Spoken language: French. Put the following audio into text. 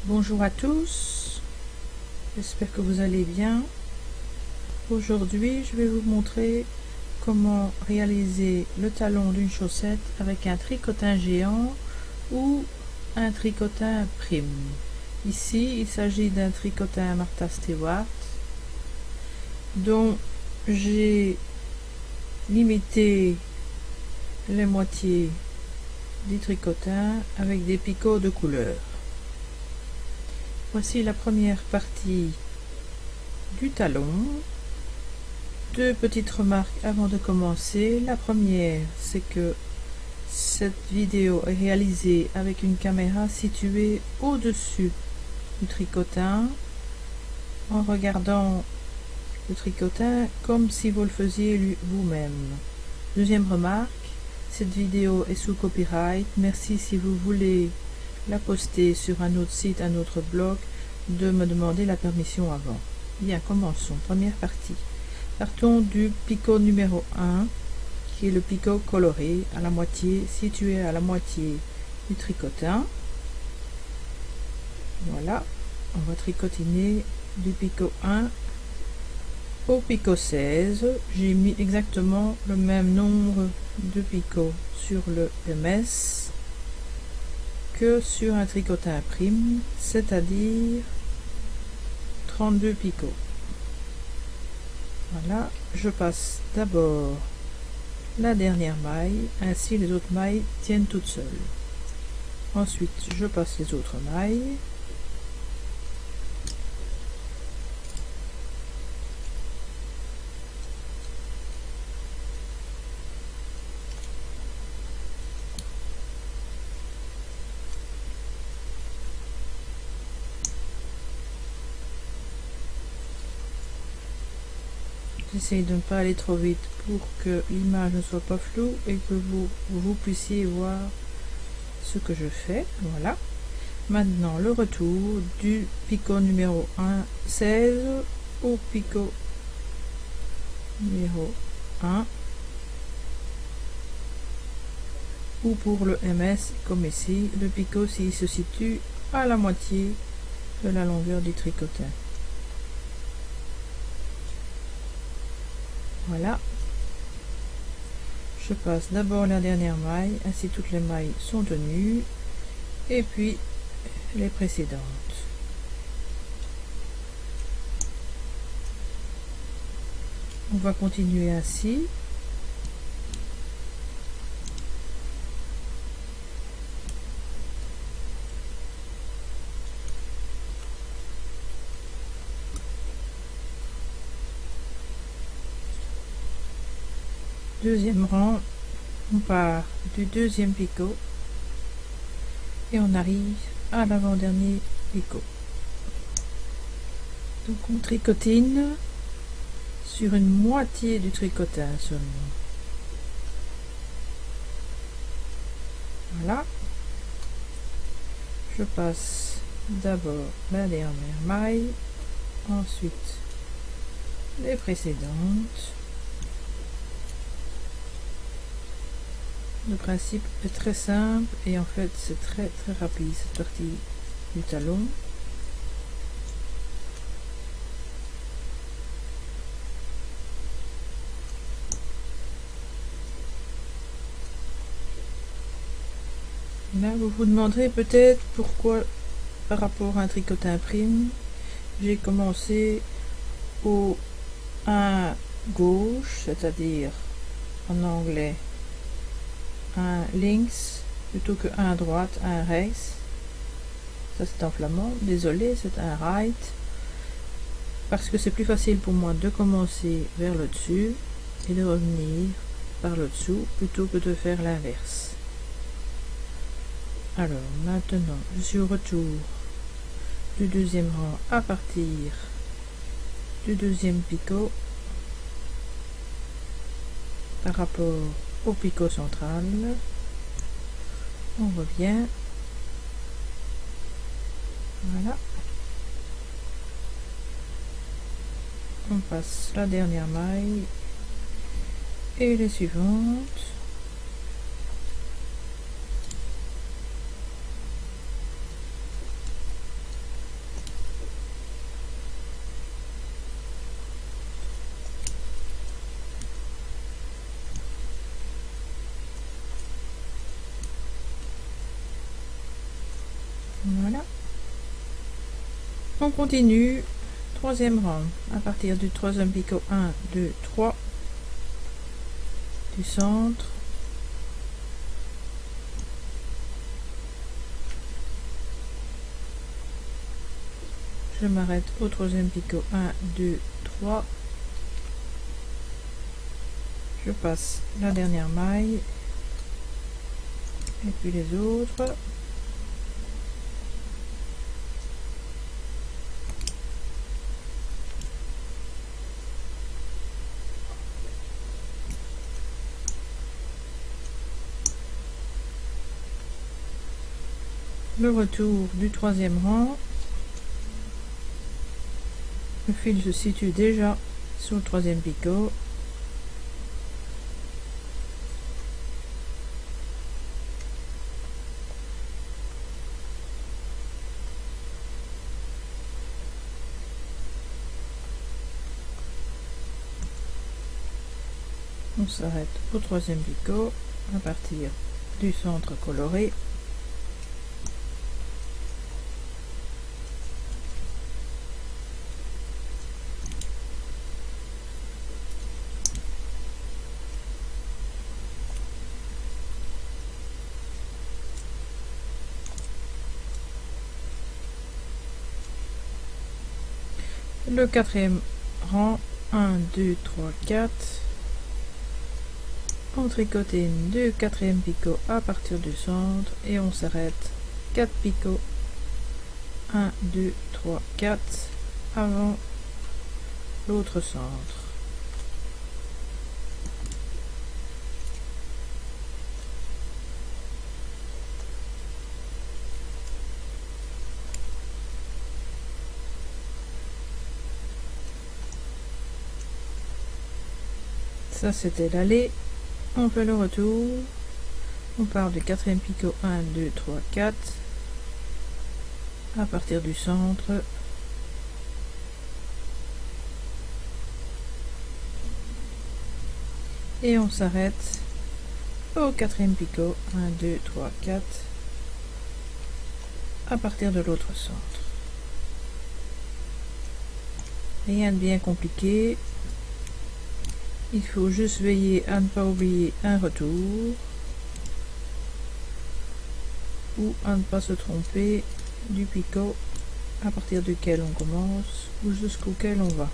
Bonjour à tous, j'espère que vous allez bien. Aujourd'hui, je vais vous montrer comment réaliser le talon d'une chaussette avec un tricotin géant ou un tricotin prime. Ici, il s'agit d'un tricotin Martha Stewart dont j'ai limité les moitiés du tricotin avec des picots de couleur. Voici la première partie du talon. Deux petites remarques avant de commencer. La première, c'est que cette vidéo est réalisée avec une caméra située au-dessus du tricotin en regardant le tricotin comme si vous le faisiez vous-même. Deuxième remarque, cette vidéo est sous copyright. Merci si vous voulez la poster sur un autre site, un autre blog, de me demander la permission avant. Bien, commençons. Première partie. Partons du picot numéro 1, qui est le picot coloré à la moitié, situé à la moitié du tricotin. Voilà, on va tricotiner du picot 1 au picot 16. J'ai mis exactement le même nombre de picots sur le MS que sur un tricotin prime, c'est-à-dire 32 picots. Voilà, je passe d'abord la dernière maille, ainsi les autres mailles tiennent toutes seules. Ensuite, je passe les autres mailles. J'essaye de ne pas aller trop vite pour que l'image ne soit pas floue et que vous puissiez voir ce que je fais. Voilà. Maintenant, le retour du picot numéro 1, 16 au picot numéro 1. Ou pour le MS, comme ici, le picot s'il se situe à la moitié de la longueur du tricotin. Voilà, je passe d'abord la dernière maille, ainsi toutes les mailles sont tenues, et puis les précédentes. On va continuer ainsi. Deuxième rang, on part du deuxième picot et on arrive à l'avant-dernier picot. Donc on tricotine sur une moitié du tricotin seulement. Voilà. Je passe d'abord la dernière maille, ensuite les précédentes. Le principe est très simple et en fait c'est très rapide cette partie du talon. Là vous vous demanderez peut-être pourquoi par rapport à un tricotin prime j'ai commencé au 1 gauche, c'est-à-dire en anglais un links plutôt que un droite, un rechts. Ça c'est en flamand, désolé, c'est un right, parce que c'est plus facile pour moi de commencer vers le dessus et de revenir par le dessous plutôt que de faire l'inverse. Alors maintenant je suis au retour du deuxième rang à partir du deuxième picot par rapport au picot central. On revient. Voilà. On passe la dernière maille et les suivantes. Voilà. On continue. Troisième rang. À partir du troisième picot, 1, 2, 3. Du centre. Je m'arrête au troisième picot, 1, 2, 3. Je passe la dernière maille et puis les autres. Le retour du troisième rang. Le fil se situe déjà sur le troisième picot. On s'arrête au troisième picot à partir du centre coloré. Le quatrième rang, 1, 2, 3, 4. On tricote 2 quatrième picots à partir du centre et on s'arrête 4 picots, 1, 2, 3, 4 avant l'autre centre. Ça c'était l'aller. On fait le retour. On part du quatrième picot, 1, 2, 3, 4 à partir du centre. Et on s'arrête au quatrième picot, 1, 2, 3, 4 à partir de l'autre centre. Rien de bien compliqué. Il faut juste veiller à ne pas oublier un retour ou à ne pas se tromper du picot à partir duquel on commence ou jusqu'auquel on va.